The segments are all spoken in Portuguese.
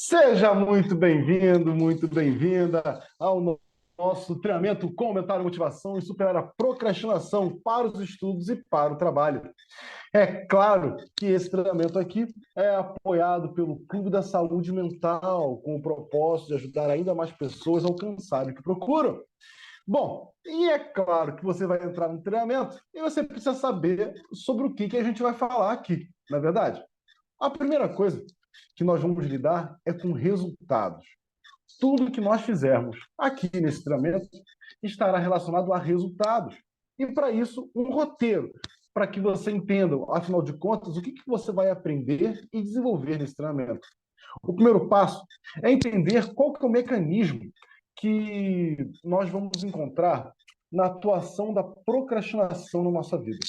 Seja muito bem-vinda ao nosso treinamento Comentário Motivação e Superar a Procrastinação para os estudos e para o trabalho. É claro que esse treinamento aqui é apoiado pelo Clube da Saúde Mental, com o propósito de ajudar ainda mais pessoas a alcançarem o que procuram. Bom, e é claro que você vai entrar no treinamento e você precisa saber sobre o que a gente vai falar aqui, não é verdade? A primeira coisa que nós vamos lidar é com resultados. Tudo que nós fizermos aqui nesse treinamento estará relacionado a resultados. E para isso, um roteiro, para que você entenda, afinal de contas, o que você vai aprender e desenvolver nesse treinamento. O primeiro passo é entender qual que é o mecanismo que nós vamos encontrar na atuação da procrastinação na nossa vida.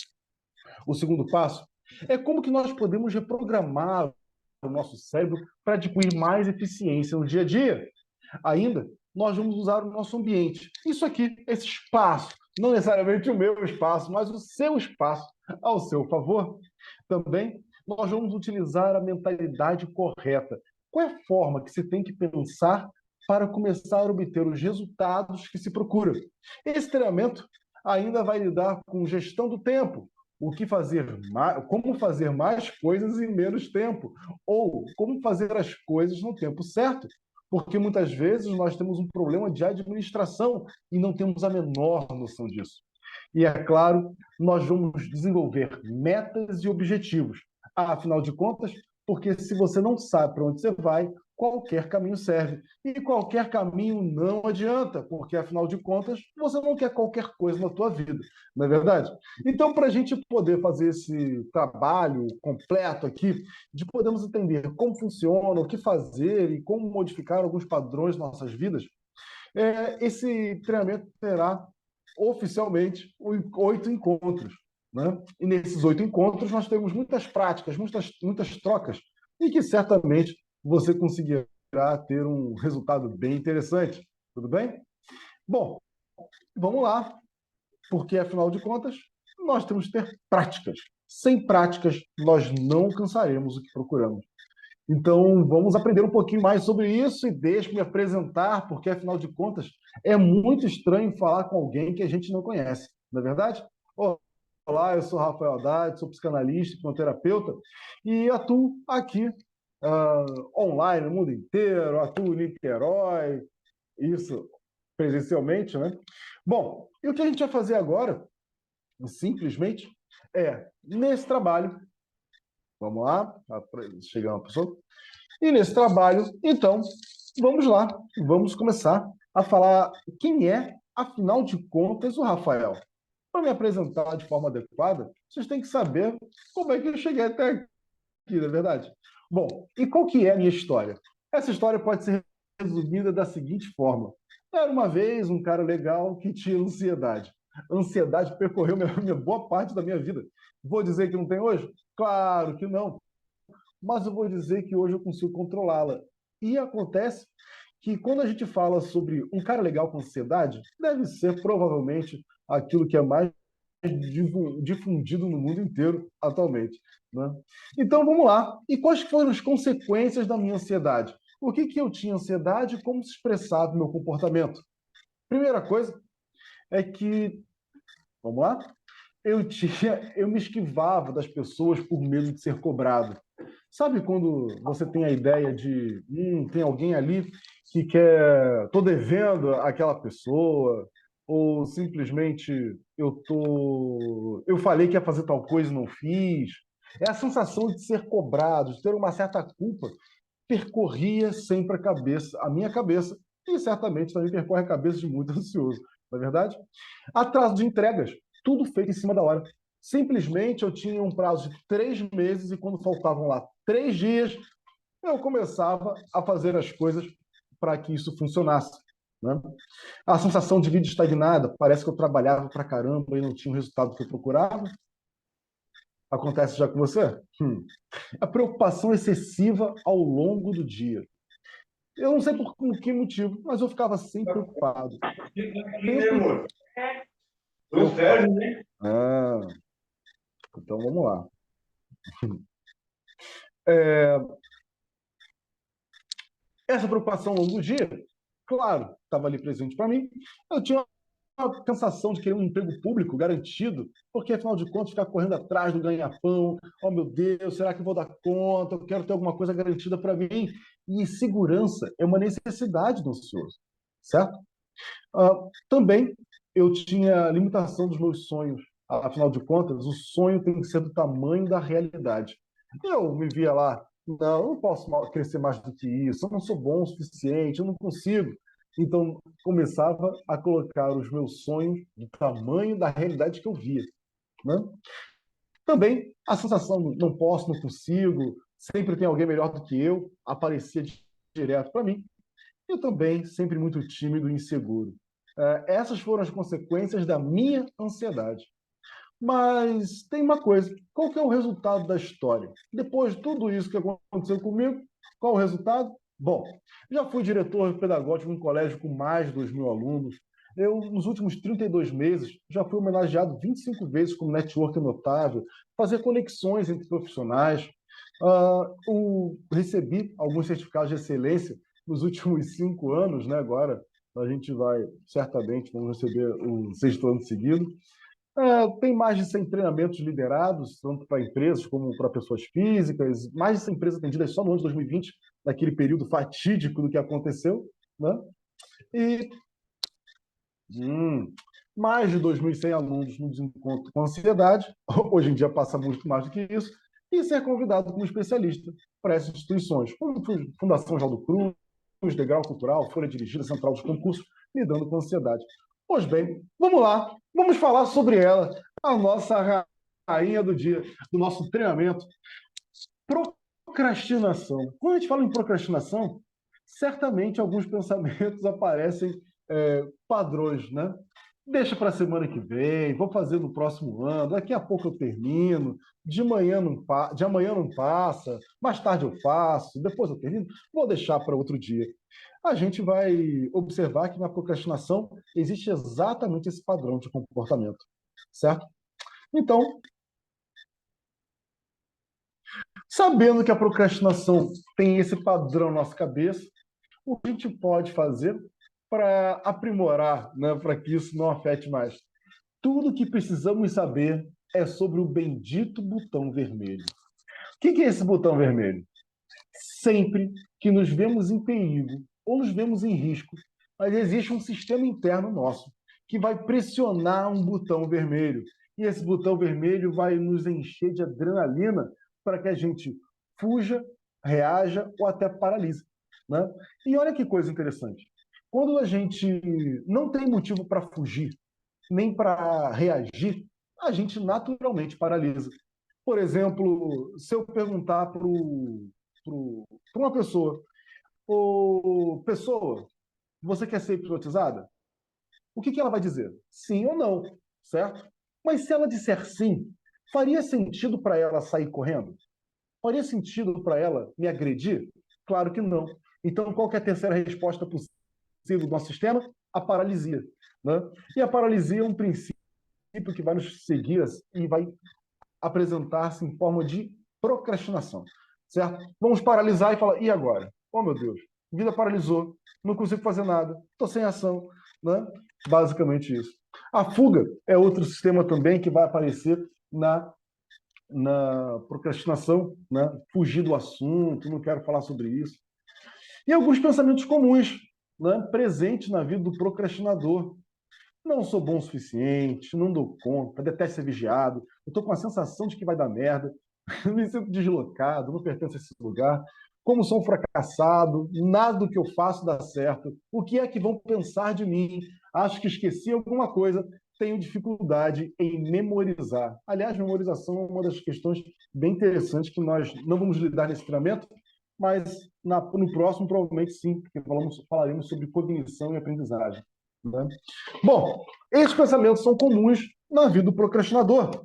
O segundo passo é como que nós podemos reprogramar o nosso cérebro para adquirir mais eficiência no dia a dia. Ainda, nós vamos usar o nosso ambiente. Isso aqui, esse espaço, não necessariamente o meu espaço, mas o seu espaço ao seu favor. Também, nós vamos utilizar a mentalidade correta. Qual é a forma que você tem que pensar para começar a obter os resultados que se procura? Esse treinamento ainda vai lidar com gestão do tempo, o que fazer mais, como fazer mais coisas em menos tempo, ou como fazer as coisas no tempo certo, porque muitas vezes nós temos um problema de administração e não temos a menor noção disso. E é claro, nós vamos desenvolver metas e objetivos. Afinal de contas, porque se você não sabe para onde você vai, qualquer caminho serve. E qualquer caminho não adianta, porque afinal de contas, você não quer qualquer coisa na tua vida, não é verdade? Então, para a gente poder fazer esse trabalho completo aqui, de podermos entender como funciona, o que fazer e como modificar alguns padrões nas nossas vidas, esse treinamento terá oficialmente 8 encontros. Né? E nesses 8 encontros nós temos muitas práticas, muitas trocas, e que certamente você conseguirá ter um resultado bem interessante. Tudo bem? Bom, vamos lá, porque afinal de contas, nós temos que ter práticas. Sem práticas, nós não alcançaremos o que procuramos. Então, vamos aprender um pouquinho mais sobre isso e deixe-me apresentar, porque afinal de contas, é muito estranho falar com alguém que a gente não conhece, não é verdade? Olá, eu sou Rafael Haddad, sou psicanalista, hipnoterapeuta e atuo aqui online no mundo inteiro, atuo em Niterói, isso presencialmente, né? Bom, e o que a gente vai fazer agora, simplesmente, nesse trabalho, vamos lá, chegar uma pessoa. E nesse trabalho, então, vamos lá, vamos começar a falar quem é, afinal de contas, o Rafael. Para me apresentar de forma adequada, vocês têm que saber como é que eu cheguei até aqui, não é verdade? Bom, e qual que é a minha história? Essa história pode ser resumida da seguinte forma. Era uma vez um cara legal que tinha ansiedade. A ansiedade percorreu minha boa parte da minha vida. Vou dizer que não tem hoje? Claro que não, mas eu vou dizer que hoje eu consigo controlá-la. E acontece que quando a gente fala sobre um cara legal com ansiedade, deve ser provavelmente aquilo que é mais difundido no mundo inteiro atualmente. Né? Então vamos lá. E quais foram as consequências da minha ansiedade? Por que eu tinha ansiedade e como se expressava o meu comportamento? Primeira coisa é que, vamos lá, eu me esquivava das pessoas por medo de ser cobrado. Sabe quando você tem a ideia de, tem alguém ali que quer, tô devendo aquela pessoa, ou simplesmente eu falei que ia fazer tal coisa e não fiz. É a sensação de ser cobrado, de ter uma certa culpa, percorria sempre a minha cabeça, e certamente também percorre a cabeça de muito ansioso, não é verdade? Atraso de entregas, tudo feito em cima da hora. Simplesmente eu tinha um prazo de 3 meses e quando faltavam lá 3 dias, eu começava a fazer as coisas para que isso funcionasse. Né? A sensação de vida estagnada, parece que eu trabalhava para caramba e não tinha o resultado que eu procurava. Acontece já com você? A preocupação excessiva ao longo do dia. Eu não sei por que motivo, mas eu ficava sempre preocupado. Sempre preocupado. Ah, então vamos lá. É, Essa preocupação ao longo do dia, claro, estava ali presente para mim. Eu tinha uma sensação de querer um emprego público garantido, porque afinal de contas, ficar correndo atrás do ganha-pão, oh meu Deus, será que eu vou dar conta? Eu quero ter alguma coisa garantida para mim. E segurança é uma necessidade do ansioso, certo? Também eu tinha limitação dos meus sonhos. Afinal de contas, o sonho tem que ser do tamanho da realidade. Eu me via lá, não, eu não posso crescer mais do que isso, eu não sou bom o suficiente, eu não consigo. Então, começava a colocar os meus sonhos do tamanho da realidade que eu via, né? Também a sensação de não posso, não consigo, sempre tem alguém melhor do que eu, aparecia direto para mim. Eu também, sempre muito tímido e inseguro. Essas foram as consequências da minha ansiedade. Mas tem uma coisa: qual que é o resultado da história? Depois de tudo isso que aconteceu comigo, qual o resultado? Bom, já fui diretor pedagógico em um colégio com mais de 2.000 alunos. Eu, nos últimos 32 meses, já fui homenageado 25 vezes como network notável, fazer conexões entre profissionais. Recebi alguns certificados de excelência nos últimos 5 anos, né? Agora a gente vai, certamente, vamos receber o sexto ano seguido. Tem mais de 100 treinamentos liderados, tanto para empresas como para pessoas físicas, mais de 100 empresas atendidas só no ano de 2020, naquele período fatídico do que aconteceu, né? E mais de 2.100 alunos no desencontro com ansiedade, hoje em dia passa muito mais do que isso, e ser convidado como especialista para essas instituições, como Fundação Oswaldo Cruz, Degrau Cultural, Folha Dirigida, Central dos Concursos, lidando com ansiedade. Pois bem, vamos lá, vamos falar sobre ela, a nossa rainha do dia, do nosso treinamento. Procrastinação. Quando a gente fala em procrastinação, certamente alguns pensamentos aparecem, padrões, né? Deixa para a semana que vem, vou fazer no próximo ano, daqui a pouco eu termino, de amanhã não passa, mais tarde eu faço, depois eu termino, vou deixar para outro dia. A gente vai observar que na procrastinação existe exatamente esse padrão de comportamento, certo? Então, sabendo que a procrastinação tem esse padrão na nossa cabeça, o que a gente pode fazer para aprimorar, né, para que isso não afete mais? Tudo que precisamos saber é sobre o bendito botão vermelho. O que é esse botão vermelho? Sempre que nos vemos em perigo ou nos vemos em risco, mas existe um sistema interno nosso que vai pressionar um botão vermelho. E esse botão vermelho vai nos encher de adrenalina para que a gente fuja, reaja ou até paralise, né? E olha que coisa interessante. Quando a gente não tem motivo para fugir, nem para reagir, a gente naturalmente paralisa. Por exemplo, se eu perguntar para uma pessoa, ô, pessoa, você quer ser hipnotizada? O que ela vai dizer? Sim ou não, certo? Mas se ela disser sim, faria sentido para ela sair correndo? Faria sentido para ela me agredir? Claro que não. Então, qual que é a terceira resposta possível do nosso sistema? A paralisia, né? E a paralisia é um princípio que vai nos seguir e vai apresentar-se em forma de procrastinação, certo? Vamos paralisar e falar, e agora? Oh, meu Deus, a vida paralisou, não consigo fazer nada, estou sem ação, né? Basicamente isso. A fuga é outro sistema também que vai aparecer na procrastinação, né? Fugir do assunto, não quero falar sobre isso. E alguns pensamentos comuns, né? Presentes na vida do procrastinador. Não sou bom o suficiente, não dou conta, detesto ser vigiado, eu estou com a sensação de que vai dar merda, me sinto deslocado, não pertenço a esse lugar, como sou um fracassado, nada do que eu faço dá certo, o que é que vão pensar de mim? Acho que esqueci alguma coisa, tenho dificuldade em memorizar. Aliás, memorização é uma das questões bem interessantes que nós não vamos lidar nesse treinamento, mas no próximo provavelmente sim, porque falaremos sobre cognição e aprendizagem, né? Bom, esses pensamentos são comuns na vida do procrastinador.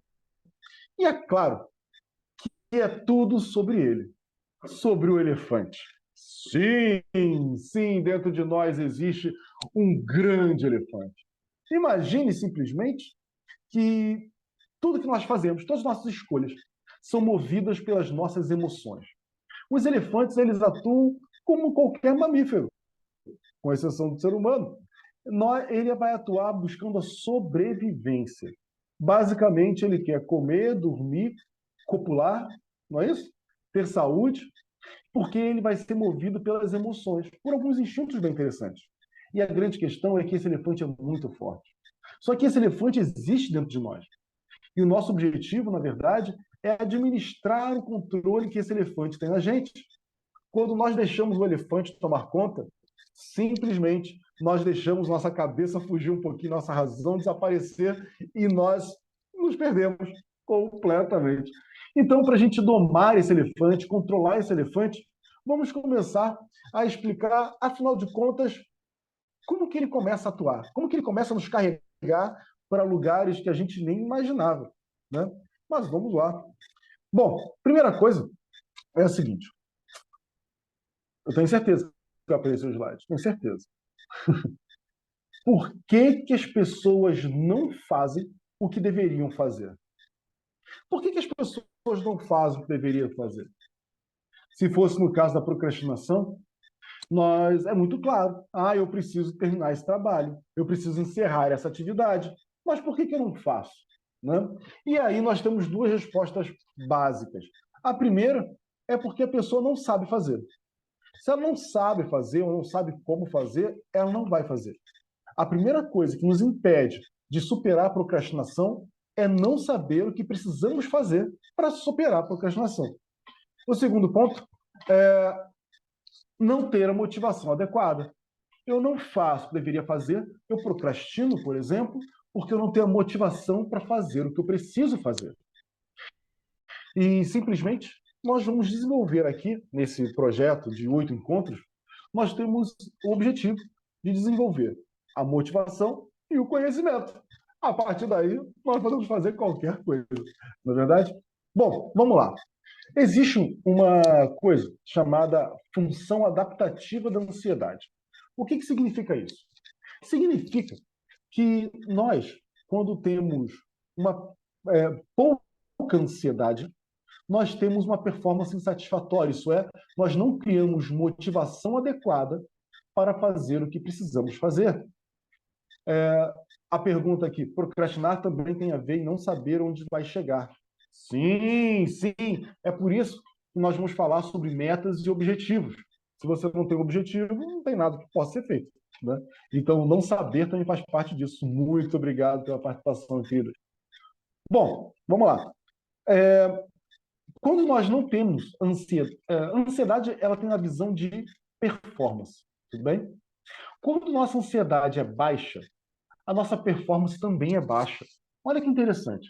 E é claro que é tudo sobre ele, sobre o elefante. Sim, sim, dentro de nós existe um grande elefante. Imagine simplesmente que tudo que nós fazemos, todas as nossas escolhas, são movidas pelas nossas emoções. Os elefantes, eles atuam como qualquer mamífero, com exceção do ser humano. Ele vai atuar buscando a sobrevivência. Basicamente, ele quer comer, dormir, copular, não é isso? Ter saúde, porque ele vai ser movido pelas emoções, por alguns instintos bem interessantes. E a grande questão é que esse elefante é muito forte. Só que esse elefante existe dentro de nós. E o nosso objetivo, na verdade, é administrar o controle que esse elefante tem na gente. Quando nós deixamos o elefante tomar conta, simplesmente nós deixamos nossa cabeça fugir um pouquinho, nossa razão desaparecer e nós nos perdemos completamente. Então, para a gente domar esse elefante, controlar esse elefante, vamos começar a explicar, afinal de contas, como que ele começa a atuar, como que ele começa a nos carregar para lugares que a gente nem imaginava, né? Mas vamos lá. Bom, primeira coisa é a seguinte. Eu tenho certeza que apareceu o slide, tenho certeza. Por que que as pessoas não fazem o que deveriam fazer? Por que que as pessoas não fazem o que deveriam fazer? Se fosse no caso da procrastinação, é muito claro. Ah, eu preciso terminar esse trabalho, eu preciso encerrar essa atividade. Mas por que que eu não faço? Né? E aí nós temos duas respostas básicas. A primeira é porque a pessoa não sabe fazer. Se ela não sabe fazer ou não sabe como fazer, ela não vai fazer. A primeira coisa que nos impede de superar a procrastinação é não saber o que precisamos fazer para superar a procrastinação. O segundo ponto é não ter a motivação adequada. Eu não faço o que deveria fazer, eu procrastino, por exemplo, porque eu não tenho a motivação para fazer o que eu preciso fazer. E simplesmente nós vamos desenvolver aqui, nesse projeto de 8 encontros, nós temos o objetivo de desenvolver a motivação e o conhecimento. A partir daí, nós podemos fazer qualquer coisa, não é verdade? Bom, vamos lá. Existe uma coisa chamada função adaptativa da ansiedade. O que significa isso? Significa que nós, quando temos uma pouca ansiedade, nós temos uma performance insatisfatória, isso é, nós não criamos motivação adequada para fazer o que precisamos fazer. A pergunta aqui, procrastinar também tem a ver em não saber onde vai chegar. Sim, sim, é por isso que nós vamos falar sobre metas e objetivos. Se você não tem objetivo, não tem nada que possa ser feito. Né? Então, não saber também faz parte disso. Muito obrigado pela participação, querido. Bom, vamos lá. Quando nós não temos ansiedade, ansiedade ela tem a visão de performance, tudo bem? Quando nossa ansiedade é baixa, a nossa performance também é baixa. Olha que interessante.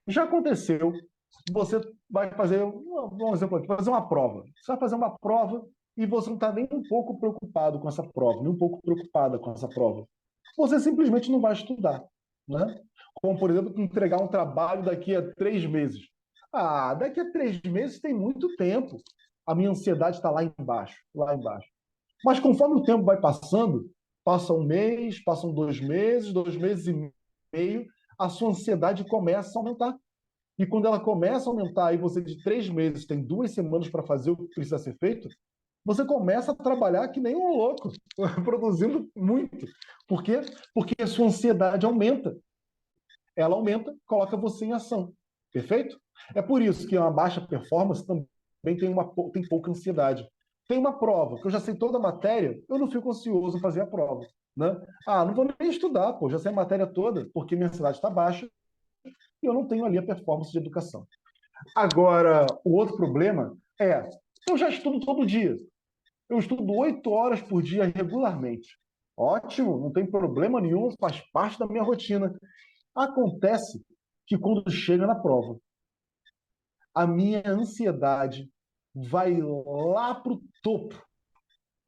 Já aconteceu, você vai fazer, um exemplo aqui, fazer uma prova. Você vai fazer uma prova e você não está nem um pouco preocupado com essa prova, nem um pouco preocupada com essa prova. Você simplesmente não vai estudar, né? Como, por exemplo, entregar um trabalho daqui a 3 meses. Ah, daqui a 3 meses tem muito tempo. A minha ansiedade está lá embaixo, lá embaixo. Mas conforme o tempo vai passando, passa um mês, passam 2 meses, 2 meses e meio, a sua ansiedade começa a aumentar. E quando ela começa a aumentar e você de 3 meses tem 2 semanas para fazer o que precisa ser feito, você começa a trabalhar que nem um louco, produzindo muito. Por quê? Porque a sua ansiedade aumenta. Ela aumenta, coloca você em ação. Perfeito? É por isso que uma baixa performance também tem pouca ansiedade. Tem uma prova, que eu já sei toda a matéria, eu não fico ansioso em fazer a prova. Né? Ah, não vou nem estudar, pô, já sei a matéria toda, porque minha ansiedade está baixa e eu não tenho ali a performance de educação. Agora, o outro problema é, eu já estudo todo dia. Eu estudo 8 horas por dia regularmente. Ótimo, não tem problema nenhum, faz parte da minha rotina. Acontece que quando chega na prova, a minha ansiedade vai lá para o topo,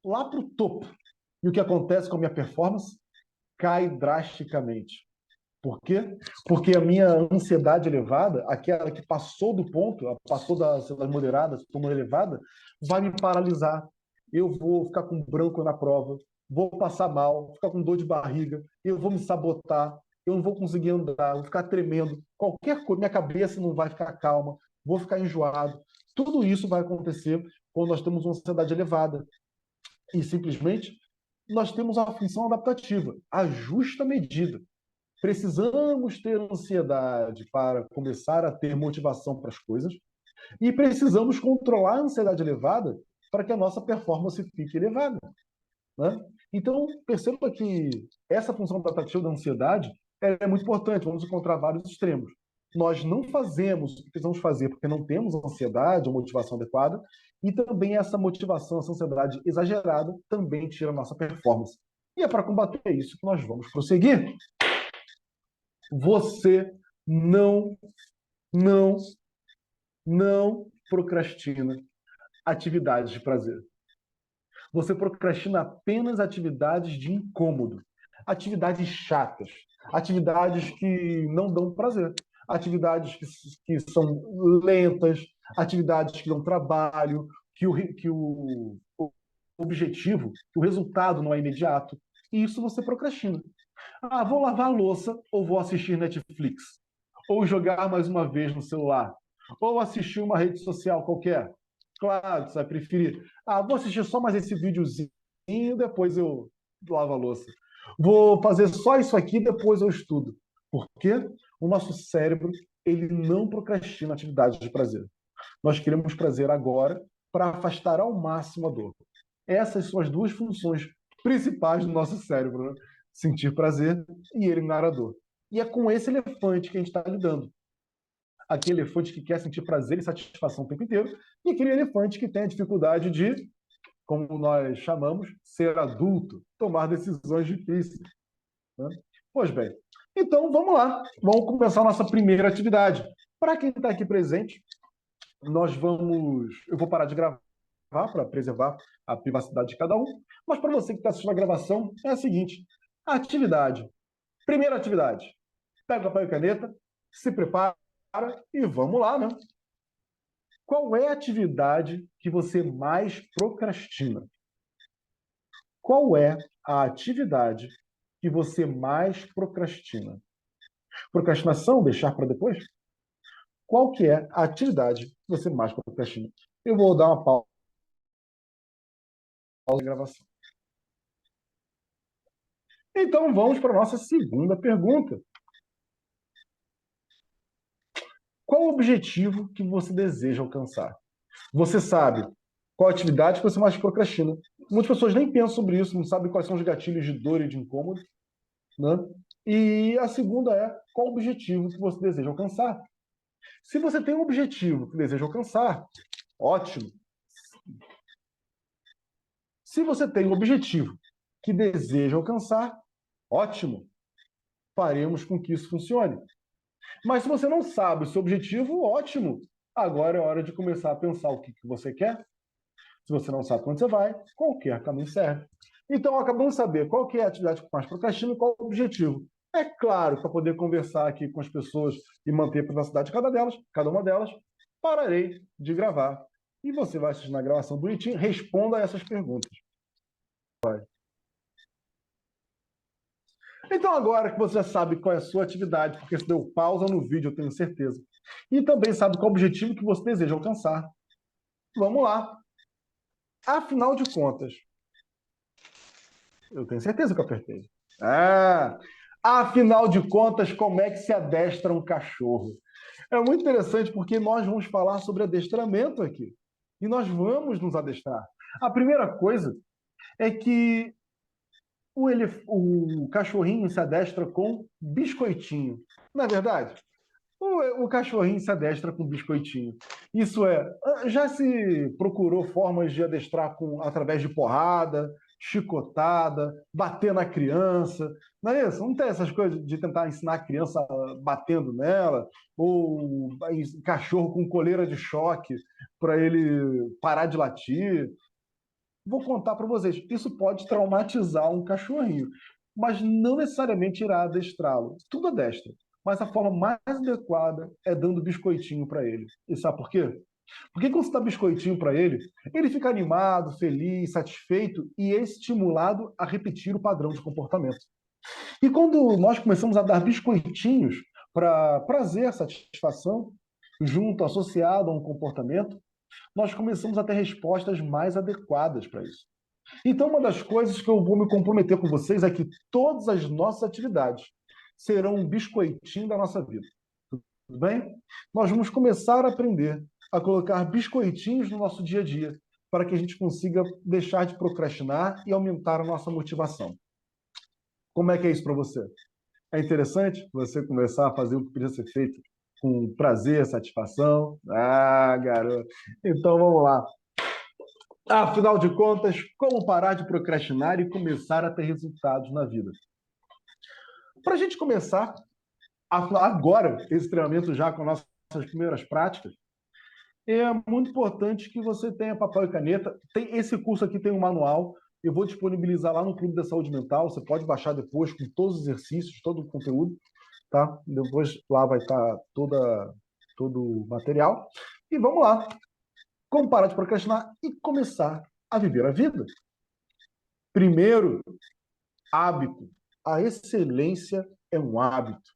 lá para o topo. E o que acontece com a minha performance? Cai drasticamente. Por quê? Porque a minha ansiedade elevada, aquela que passou do ponto, passou das moderadas, tornou elevada, vai me paralisar. Eu vou ficar com branco na prova, vou passar mal, vou ficar com dor de barriga, eu vou me sabotar, eu não vou conseguir andar, vou ficar tremendo, qualquer coisa, minha cabeça não vai ficar calma, vou ficar enjoado. Tudo isso vai acontecer quando nós temos uma ansiedade elevada. e simplesmente nós temos a função adaptativa, a justa medida. Precisamos ter ansiedade para começar a ter motivação para as coisas e precisamos controlar a ansiedade elevada para que a nossa performance fique elevada, né? Então, perceba que essa função adaptativa da ansiedade é muito importante. Vamos encontrar vários extremos. Nós não fazemos o que precisamos fazer porque não temos ansiedade ou motivação adequada, e também essa motivação, essa ansiedade exagerada, também tira a nossa performance. E é para combater isso que nós vamos prosseguir. Você não, não, não procrastina atividades de prazer. Você procrastina apenas atividades de incômodo, atividades chatas, atividades que não dão prazer, atividades que são lentas, atividades que dão trabalho, que o objetivo, que o resultado não é imediato. E isso você procrastina. Ah, vou lavar a louça ou vou assistir Netflix? Ou jogar mais uma vez no celular? Ou assistir uma rede social qualquer? Claro, você vai preferir. Ah, vou assistir só mais esse videozinho, depois eu lavo a louça. Vou fazer só isso aqui, depois eu estudo. Por quê? O nosso cérebro, ele não procrastina atividades de prazer. Nós queremos prazer agora para afastar ao máximo a dor. Essas são as duas funções principais do nosso cérebro, né? Sentir prazer e eliminar a dor. E é com esse elefante que a gente está lidando. Aquele elefante que quer sentir prazer e satisfação o tempo inteiro, e aquele elefante que tem a dificuldade de, como nós chamamos, ser adulto, tomar decisões difíceis, né? Pois bem, então vamos lá, vamos começar a nossa primeira atividade. Para quem está aqui presente, eu vou parar de gravar para preservar a privacidade de cada um, mas para você que está assistindo a gravação, é a seguinte: a atividade. Primeira atividade. Pega papel e caneta, se prepara e vamos lá, né? Qual é a atividade que você mais procrastina? Qual é a atividade que você mais procrastina? Procrastinação, deixar para depois? Qual que é a atividade que você mais procrastina? Eu vou dar uma pausa na gravação. Então vamos para a nossa segunda pergunta. Qual o objetivo que você deseja alcançar? Você sabe qual atividade que você mais procrastina. Muitas pessoas nem pensam sobre isso, não sabem quais são os gatilhos de dor e de incômodo, né? E a segunda é qual o objetivo que você deseja alcançar. Se você tem um objetivo que deseja alcançar, ótimo. Se você tem um objetivo que deseja alcançar, ótimo. Faremos com que isso funcione. Mas se você não sabe o seu objetivo, ótimo. Agora é hora de começar a pensar o que você quer. Se você não sabe onde você vai, qualquer caminho serve. Então, acabamos de saber qual que é a atividade que mais procrastina e qual o objetivo. É claro, para poder conversar aqui com as pessoas e manter a privacidade de cada uma delas, pararei de gravar. E você vai assistir na gravação bonitinho, responda a essas perguntas. Vai. Então, agora que você já sabe qual é a sua atividade, porque você deu pausa no vídeo, eu tenho certeza, e também sabe qual o objetivo que você deseja alcançar, vamos lá. Afinal de contas, eu tenho certeza que eu apertei. Ah, afinal de contas, como é que se adestra um cachorro? É muito interessante porque nós vamos falar sobre adestramento aqui. E nós vamos nos adestrar. A primeira coisa é que o cachorrinho se adestra com biscoitinho. Não é verdade? O cachorrinho se adestra com biscoitinho. Isso é, já se procurou formas de adestrar através de porrada, chicotada, bater na criança, não é isso? Não tem essas coisas de tentar ensinar a criança batendo nela, ou cachorro com coleira de choque para ele parar de latir. Vou contar para vocês, isso pode traumatizar um cachorrinho, mas não necessariamente irá adestrá-lo. Tudo adestra, mas a forma mais adequada é dando biscoitinho para ele. E sabe por quê? Porque quando você dá biscoitinho para ele, ele fica animado, feliz, satisfeito e é estimulado a repetir o padrão de comportamento. E quando nós começamos a dar biscoitinhos para prazer, satisfação, junto, associado a um comportamento, nós começamos a ter respostas mais adequadas para isso. Então, uma das coisas que eu vou me comprometer com vocês é que todas as nossas atividades serão um biscoitinho da nossa vida. Tudo bem? Nós vamos começar a aprender a colocar biscoitinhos no nosso dia a dia, para que a gente consiga deixar de procrastinar e aumentar a nossa motivação. Como é que é isso para você? É interessante você começar a fazer o que precisa ser feito com prazer, satisfação? Ah, garoto. Então vamos lá. Afinal de contas, como parar de procrastinar e começar a ter resultados na vida? Para a gente começar agora esse treinamento já com nossas primeiras práticas, é muito importante que você tenha papel e caneta. Esse curso aqui tem um manual, eu vou disponibilizar lá no Clube da Saúde Mental, você pode baixar depois com todos os exercícios, todo o conteúdo, tá? Depois lá vai estar todo o material. E vamos lá, como parar de procrastinar e começar a viver a vida. Primeiro, hábito. A excelência é um hábito.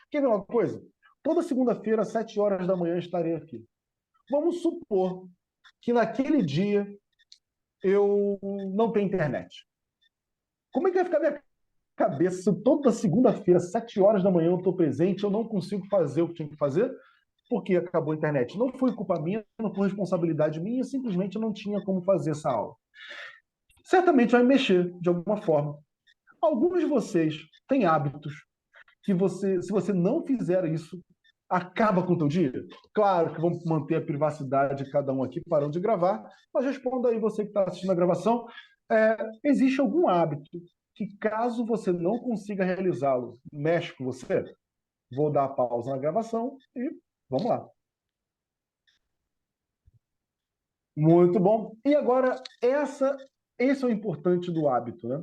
Quer ver uma coisa? Toda segunda-feira, às 7 horas da manhã, estarei aqui. Vamos supor que naquele dia eu não tenho internet. Como é que vai ficar minha cabeça se toda segunda-feira, às 7 horas da manhã, eu estou presente, eu não consigo fazer o que tinha que fazer porque acabou a internet? Não foi culpa minha, não foi responsabilidade minha, simplesmente eu não tinha como fazer essa aula. Certamente vai mexer de alguma forma. Alguns de vocês têm hábitos que se você não fizer isso, acaba com o teu dia? Claro que vamos manter a privacidade de cada um aqui parando de gravar, mas responda aí você que está assistindo a gravação. Existe algum hábito que, caso você não consiga realizá-lo, mexe com você? Vou dar a pausa na gravação e vamos lá. Muito bom. E agora, esse é o importante do hábito, né?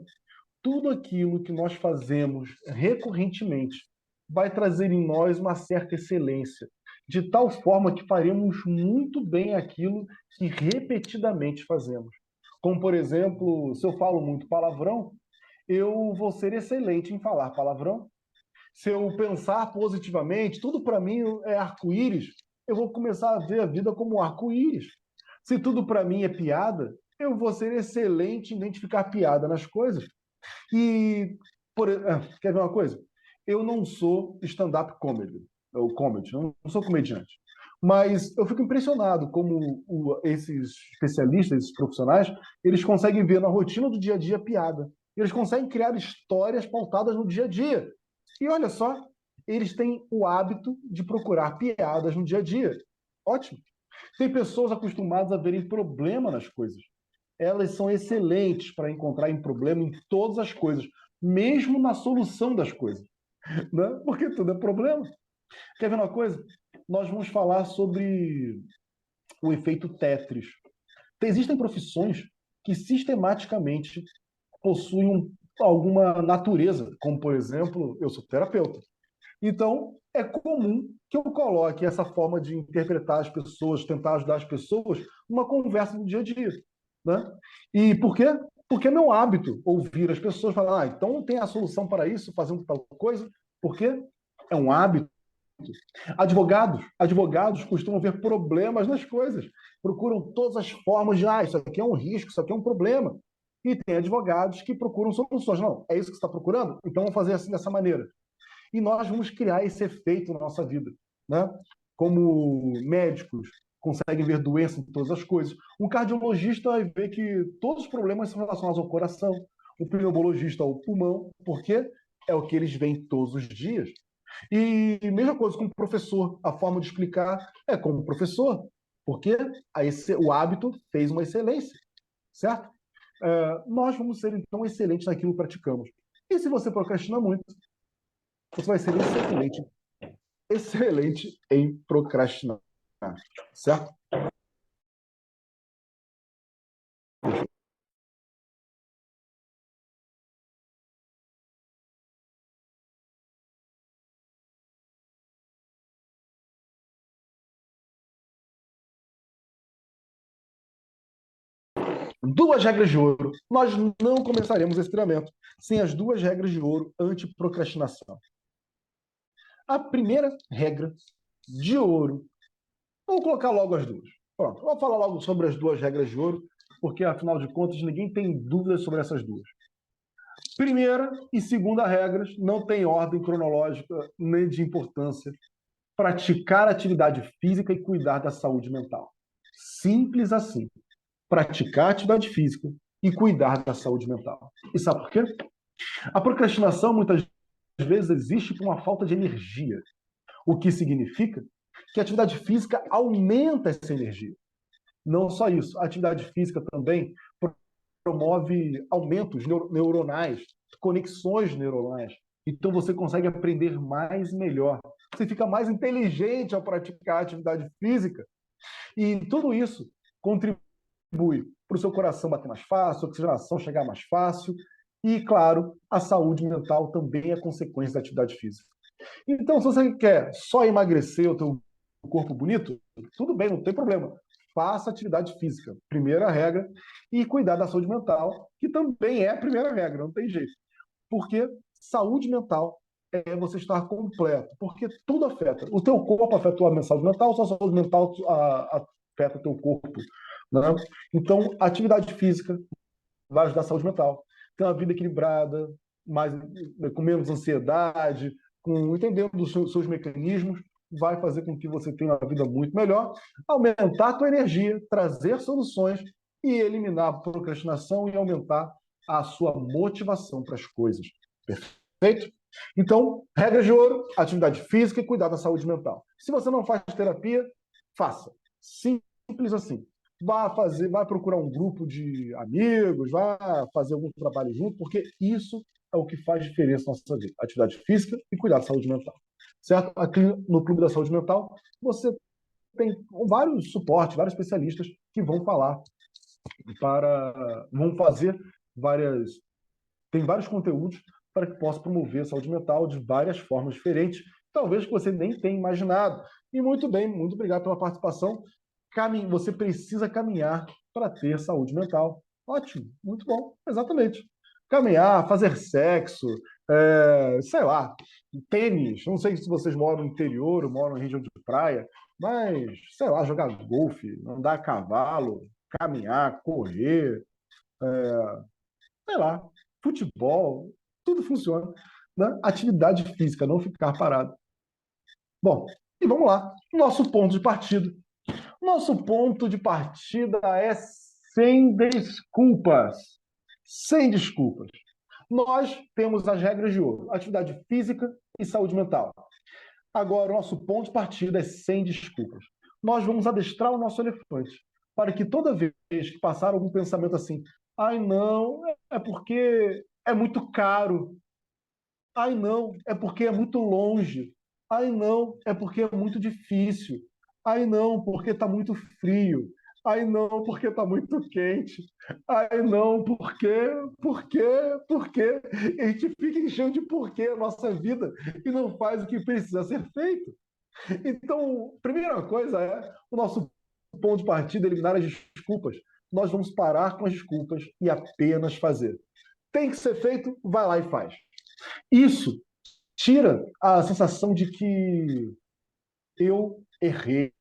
Tudo aquilo que nós fazemos recorrentemente vai trazer em nós uma certa excelência, de tal forma que faremos muito bem aquilo que repetidamente fazemos. Como, por exemplo, se eu falo muito palavrão, eu vou ser excelente em falar palavrão. Se eu pensar positivamente, tudo para mim é arco-íris, eu vou começar a ver a vida como arco-íris. Se tudo para mim é piada, eu vou ser excelente em identificar piada nas coisas. E, quer ver uma coisa? Eu não sou stand-up comedy, ou comedy, eu não sou comediante. Mas eu fico impressionado como esses especialistas, esses profissionais, eles conseguem ver na rotina do dia a dia piada. Eles conseguem criar histórias pautadas no dia a dia. E olha só, eles têm o hábito de procurar piadas no dia a dia. Ótimo. Tem pessoas acostumadas a verem problema nas coisas. Elas são excelentes para encontrar problema em todas as coisas, mesmo na solução das coisas, né? Porque tudo é problema. Quer ver uma coisa? Nós vamos falar sobre o efeito Tetris. Existem profissões que sistematicamente possuem alguma natureza, como, por exemplo, eu sou terapeuta. Então, é comum que eu coloque essa forma de interpretar as pessoas, tentar ajudar as pessoas, numa conversa do dia a dia, né? E por quê? Porque é meu hábito ouvir as pessoas falar, então tem a solução para isso, fazendo tal coisa. Por quê? É um hábito. Advogados costumam ver problemas nas coisas, procuram todas as formas de, isso aqui é um risco, isso aqui é um problema. E tem advogados que procuram soluções. Não, é isso que você está procurando? Então vamos fazer assim dessa maneira. E nós vamos criar esse efeito na nossa vida, né? Como médicos conseguem ver doença em todas as coisas, um cardiologista vai ver que todos os problemas são relacionados ao coração, o pneumologista ao pulmão, porque é o que eles veem todos os dias. E mesma coisa com o professor, a forma de explicar é como professor, porque o hábito fez uma excelência, certo? Nós vamos ser, então, excelentes naquilo que praticamos. E se você procrastina muito, você vai ser excelente em procrastinar, certo? Duas regras de ouro. Nós não começaremos esse treinamento sem as duas regras de ouro anti-procrastinação. A primeira regra de ouro, vamos colocar logo as duas. Pronto, vamos falar logo sobre as duas regras de ouro porque, afinal de contas, ninguém tem dúvidas sobre essas duas. Primeira e segunda regras não têm ordem cronológica nem de importância. Praticar atividade física e cuidar da saúde mental. Simples assim. Praticar atividade física e cuidar da saúde mental. E sabe por quê? A procrastinação muitas vezes existe por uma falta de energia, o que significa que a atividade física aumenta essa energia. Não só isso, a atividade física também promove aumentos neuronais, conexões neuronais. Então você consegue aprender mais e melhor. Você fica mais inteligente ao praticar atividade física. E tudo isso contribui para o seu coração bater mais fácil, a oxigenação chegar mais fácil. E, claro, a saúde mental também é consequência da atividade física. Então, se você quer só emagrecer o teu corpo bonito, tudo bem, não tem problema. Faça atividade física, primeira regra, e cuidar da saúde mental, que também é a primeira regra, não tem jeito. Porque saúde mental é você estar completo, porque tudo afeta. O teu corpo afeta a tua saúde mental, a sua saúde mental afeta o teu corpo. Né? Então, atividade física vai ajudar a saúde mental. Ter uma vida equilibrada, mais, com menos ansiedade, entendendo os seus mecanismos, vai fazer com que você tenha uma vida muito melhor, aumentar a tua energia, trazer soluções e eliminar a procrastinação e aumentar a sua motivação para as coisas. Perfeito? Então, regra de ouro, atividade física e cuidar da saúde mental. Se você não faz terapia, faça. Simples assim. Vai procurar um grupo de amigos, vá fazer algum trabalho junto, porque isso é o que faz diferença na nossa vida. Atividade física e cuidar da saúde mental. Certo? Aqui no Clube da Saúde Mental, você tem vários suportes, vários especialistas que vão vão fazer tem vários conteúdos para que possa promover a saúde mental de várias formas diferentes, talvez que você nem tenha imaginado. E muito bem, muito obrigado pela participação. Você precisa caminhar para ter saúde mental. Ótimo, muito bom, exatamente. Caminhar, fazer sexo, sei lá, tênis. Não sei se vocês moram no interior ou moram em região de praia, mas, sei lá, jogar golfe, andar a cavalo, caminhar, correr, sei lá, futebol, tudo funciona. Né? Atividade física, não ficar parado. Bom, e vamos lá. Nosso ponto de partida. Nosso ponto de partida é sem desculpas. Sem desculpas. Nós temos as regras de ouro: atividade física e saúde mental. Agora, o nosso ponto de partida é sem desculpas. Nós vamos adestrar o nosso elefante para que toda vez que passar algum pensamento assim, ai não, é porque é muito caro, ai não, é porque é muito longe, ai não, é porque é muito difícil, ai não, porque está muito frio, ai não, porque está muito quente, ai não, por quê? E a gente fica enchendo de porquê a nossa vida e não faz o que precisa ser feito. Então, primeira coisa é o nosso ponto de partida, eliminar as desculpas. Nós vamos parar com as desculpas e apenas fazer. Tem que ser feito, vai lá e faz. Isso tira a sensação de que eu errei,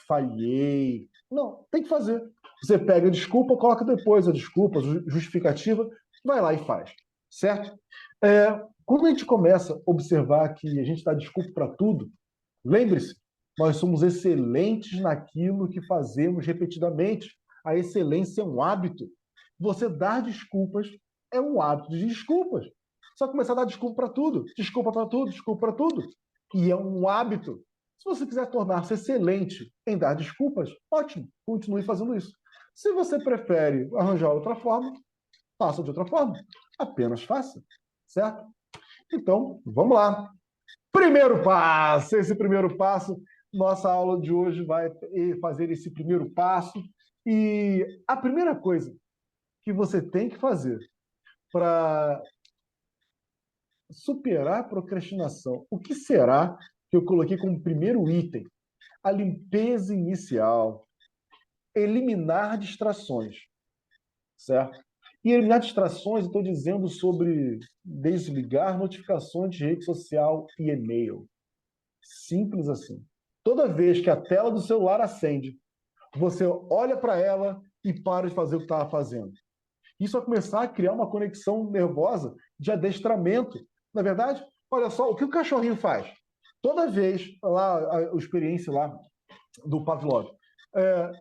falhei. Não, tem que fazer. Você pega a desculpa, coloca depois a desculpa, a justificativa, vai lá e faz. Certo? Quando a gente começa a observar que a gente dá desculpa para tudo, lembre-se, nós somos excelentes naquilo que fazemos repetidamente. A excelência é um hábito. Você dar desculpas é um hábito de desculpas. Só começar a dar desculpa para tudo, desculpa para tudo, desculpa para tudo. E é um hábito. Se você quiser tornar-se excelente em dar desculpas, ótimo, continue fazendo isso. Se você prefere arranjar outra forma, faça de outra forma. Apenas faça, certo? Então, vamos lá. Primeiro passo, esse primeiro passo, nossa aula de hoje vai fazer esse primeiro passo. E a primeira coisa que você tem que fazer para superar a procrastinação, o que será que eu coloquei como primeiro item? A limpeza inicial, eliminar distrações, certo? E eliminar distrações, eu estou dizendo sobre desligar notificações de rede social e e-mail. Simples assim. Toda vez que a tela do celular acende, você olha para ela e para de fazer o que estava fazendo. Isso vai começar a criar uma conexão nervosa de adestramento. Na verdade, olha só, o que o cachorrinho faz? Toda vez, lá, a experiência lá do Pavlov, é,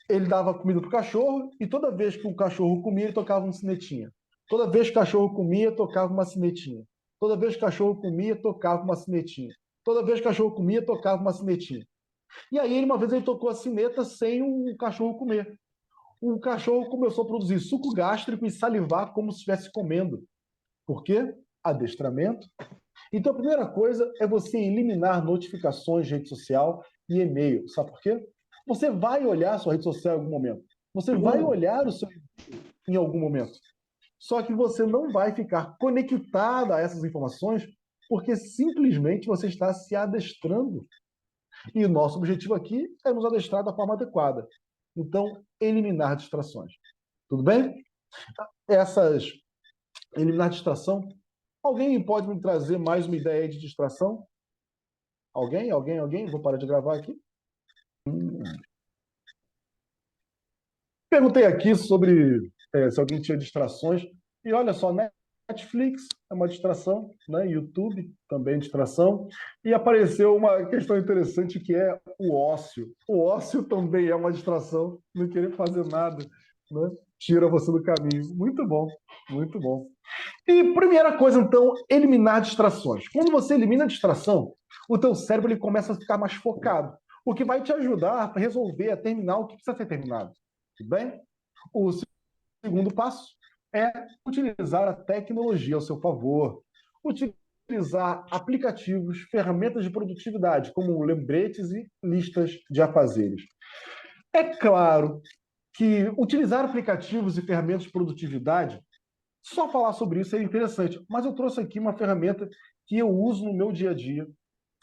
ele dava comida para o cachorro e toda vez que o cachorro comia, ele tocava uma sinetinha. Toda vez que o cachorro comia, tocava uma sinetinha. Toda vez que o cachorro comia, tocava uma sinetinha. Toda vez que o cachorro comia, tocava uma sinetinha. E aí, uma vez ele tocou a sineta sem o cachorro comer. O cachorro começou a produzir suco gástrico e salivar como se estivesse comendo. Por quê? Adestramento. Então, a primeira coisa é você eliminar notificações de rede social e e-mail. Sabe por quê? Você vai olhar a sua rede social em algum momento. Você vai olhar o seu e-mail em algum momento. Só que você não vai ficar conectado a essas informações porque simplesmente você está se adestrando. E o nosso objetivo aqui é nos adestrar da forma adequada. Então, eliminar distrações. Tudo bem? Essas eliminar distração. Alguém pode me trazer mais uma ideia de distração? Alguém? Alguém? Alguém? Vou parar de gravar aqui. Perguntei aqui sobre se alguém tinha distrações. E olha só, Netflix é uma distração, né? YouTube também é distração. E apareceu uma questão interessante que é o ócio. O ócio também é uma distração, não querer fazer nada, né? Tira você do caminho. Muito bom, muito bom. E primeira coisa, então, eliminar distrações. Quando você elimina a distração, o teu cérebro ele começa a ficar mais focado, o que vai te ajudar a resolver, a terminar o que precisa ser terminado. Tudo bem? O segundo passo é utilizar a tecnologia ao seu favor. Utilizar aplicativos, ferramentas de produtividade, como lembretes e listas de afazeres. É claro que utilizar aplicativos e ferramentas de produtividade, só falar sobre isso é interessante, mas eu trouxe aqui uma ferramenta que eu uso no meu dia a dia,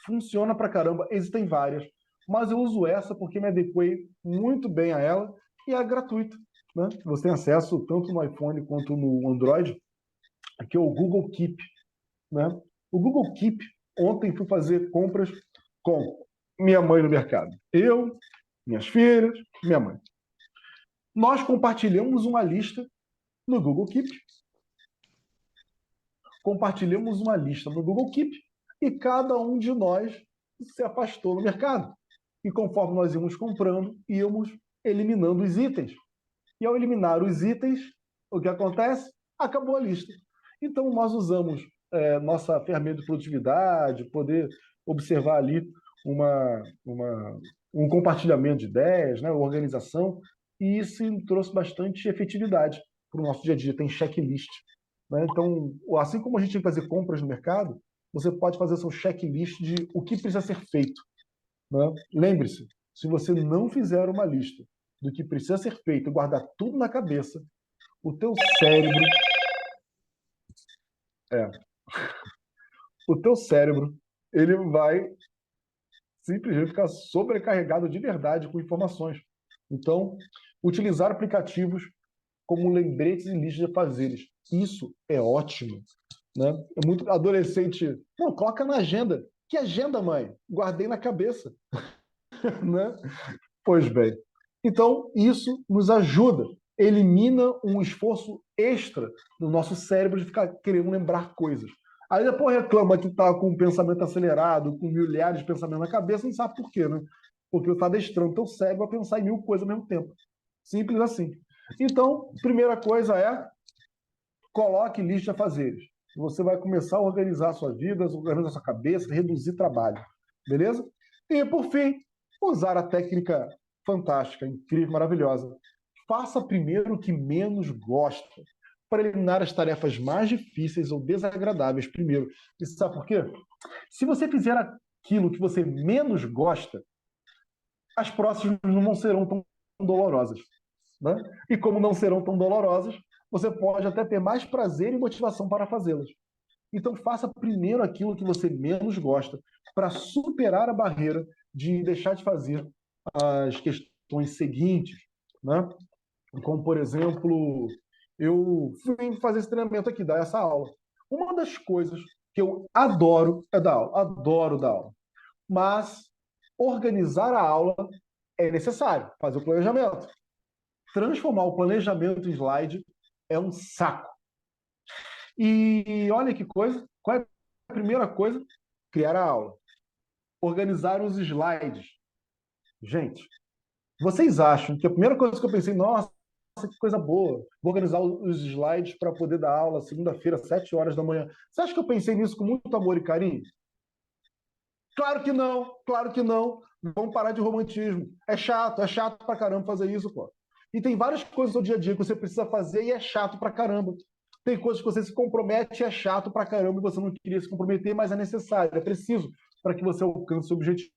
funciona pra caramba, existem várias, mas eu uso essa porque me adequei muito bem a ela e é gratuita, né? Você tem acesso tanto no iPhone quanto no Android, que é o Google Keep, né? O Google Keep, ontem fui fazer compras com minha mãe no mercado. Eu, minhas filhas, minha mãe. Nós compartilhamos uma lista no Google Keep. Compartilhamos uma lista no Google Keep e cada um de nós se afastou no mercado. E conforme nós íamos comprando, íamos eliminando os itens. E ao eliminar os itens, o que acontece? Acabou a lista. Então, nós usamos nossa ferramenta de produtividade, poder observar ali um compartilhamento de ideias, né, organização, e isso trouxe bastante efetividade para o nosso dia a dia. Tem checklist, né? Então, assim como a gente tem que fazer compras no mercado, você pode fazer seu checklist de o que precisa ser feito, né? Lembre-se, se você não fizer uma lista do que precisa ser feito e guardar tudo na cabeça, o teu cérebro, é, o teu cérebro, ele vai simplesmente ficar sobrecarregado de verdade com informações. Então, utilizar aplicativos como lembretes e listas de afazeres. Isso é ótimo, né? É muito adolescente. Não, coloca na agenda. Que agenda, mãe? Guardei na cabeça, né? Pois bem. Então, isso nos ajuda, elimina um esforço extra do nosso cérebro de ficar querendo lembrar coisas. Aí depois reclama que está com o pensamento acelerado, com milhares de pensamentos na cabeça, não sabe por quê, né? Porque está adestrando teu cérebro a pensar em mil coisas ao mesmo tempo. Simples assim. Então, primeira coisa é coloque lista de afazeres. Você vai começar a organizar a sua vida, organizar a sua cabeça, reduzir trabalho. Beleza? E, por fim, usar a técnica fantástica, incrível, maravilhosa. Faça primeiro o que menos gosta, para eliminar as tarefas mais difíceis ou desagradáveis primeiro. E sabe por quê? Se você fizer aquilo que você menos gosta, as próximas não serão tão dolorosas, né? E como não serão tão dolorosas, você pode até ter mais prazer e motivação para fazê-las. Então, faça primeiro aquilo que você menos gosta, para superar a barreira de deixar de fazer as questões seguintes, né? Como, por exemplo, eu fui fazer esse treinamento aqui, dar essa aula. Uma das coisas que eu adoro é dar aula, adoro dar aula. Mas organizar a aula é necessário, fazer o planejamento. transformar o planejamento em slide é um saco. E olha que coisa, qual é a primeira coisa? Criar a aula. Organizar os slides. Gente, vocês acham que a primeira coisa que eu pensei, nossa, que coisa boa, vou organizar os slides para poder dar aula segunda-feira, 7 horas da manhã. Você acha que eu pensei nisso com muito amor e carinho? Claro que não, claro que não. Vamos parar de romantismo. É chato pra caramba fazer isso, pô. E tem várias coisas no dia a dia que você precisa fazer e é chato pra caramba. Tem coisas que você se compromete e é chato pra caramba e você não queria se comprometer, mas é necessário, é preciso para que você alcance o objetivo.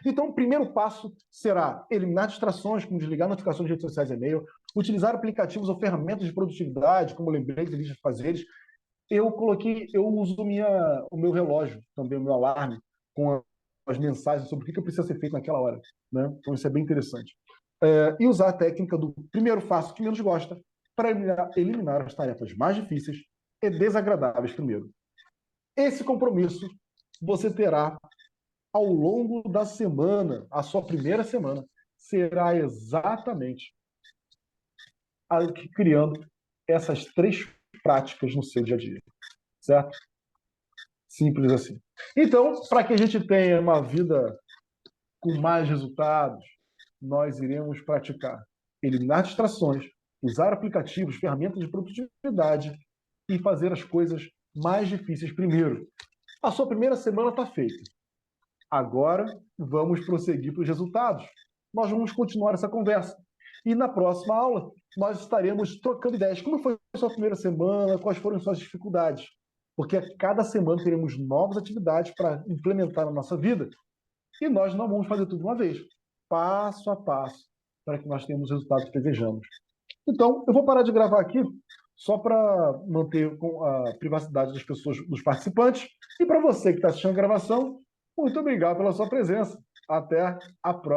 Então, o primeiro passo será eliminar distrações, como desligar notificações de redes sociais e e-mail, utilizar aplicativos ou ferramentas de produtividade, como lembretes e listas de fazeres. Eu uso o meu relógio, também o meu alarme, com as mensagens sobre o que precisa ser feito naquela hora. Né? Então, isso é bem interessante. E usar a técnica do primeiro passo que menos gosta para eliminar as tarefas mais difíceis e desagradáveis primeiro. Esse compromisso você terá ao longo da semana, a sua primeira semana, será exatamente criando essas 3 práticas no seu dia a dia. Certo? Simples assim. Então, para que a gente tenha uma vida com mais resultados, nós iremos praticar eliminar distrações, usar aplicativos, ferramentas de produtividade e fazer as coisas mais difíceis primeiro. A sua primeira semana está feita. Agora, vamos prosseguir para os resultados. Nós vamos continuar essa conversa. E na próxima aula, nós estaremos trocando ideias. Como foi a sua primeira semana? Quais foram as suas dificuldades? Porque a cada semana teremos novas atividades para implementar na nossa vida. E nós não vamos fazer tudo de uma vez. Passo a passo, para que nós tenhamos os resultados que desejamos. Então, eu vou parar de gravar aqui, só para manter a privacidade das pessoas, dos participantes. E para você que está assistindo a gravação, muito obrigado pela sua presença. Até a próxima.